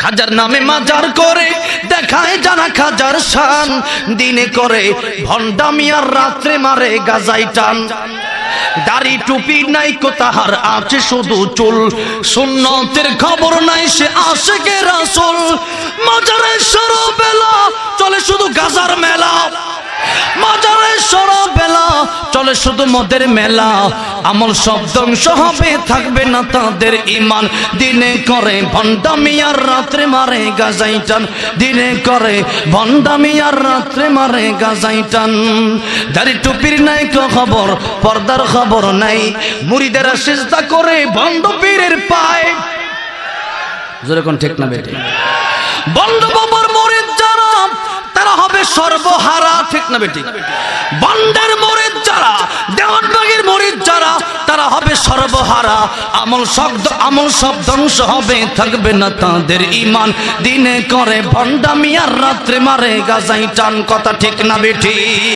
খাজার নামে মাজার করে দেখায় জানা খাজার শান, দিনে করে ভণ্ডামি আর রাত্রে মারে গাজাই টান। দাড়ি টুপি নাই কো তাহার আছে শুধু চুল, সুন্নতের খবর নাই সে আশিকে রাসূল। মাজারে সরবেলা চলে শুধু গাজার মেলা, মাজারে সরবেলা চলে শুধু মদের মেলা। আমল সব ধ্বংস হবে থাকবে না তাদের ঈমান, দিনে করে ভণ্ডামি আর রাত্রে মারে গাজাই টান, দিনে করে ভণ্ডামি আর রাত্রে মারে গাজাই টান। দাড়ি টুপির নাই কো খবর, পর্দার খবর নাই, মুরিদেরা সিজদা করে ভণ্ড পীরের পায়। জোরে কোন ঠিক না বেটি? ভণ্ড বাবার মুরিদ যারা তারা হবে সর্বহারা, ঠিক না বেটি? ভণ্ডের মুরিদ যারা, দেওয়ানবাগীর মুরিদ যারা তারা হবে সর্বহারা। আমল সব ধ্বংস হবে থাকবে না তাদের ঈমান, দিনে করে ভণ্ডামি আর রাত্রে মারে গাজাই টান। কথা ঠিক না বেটি?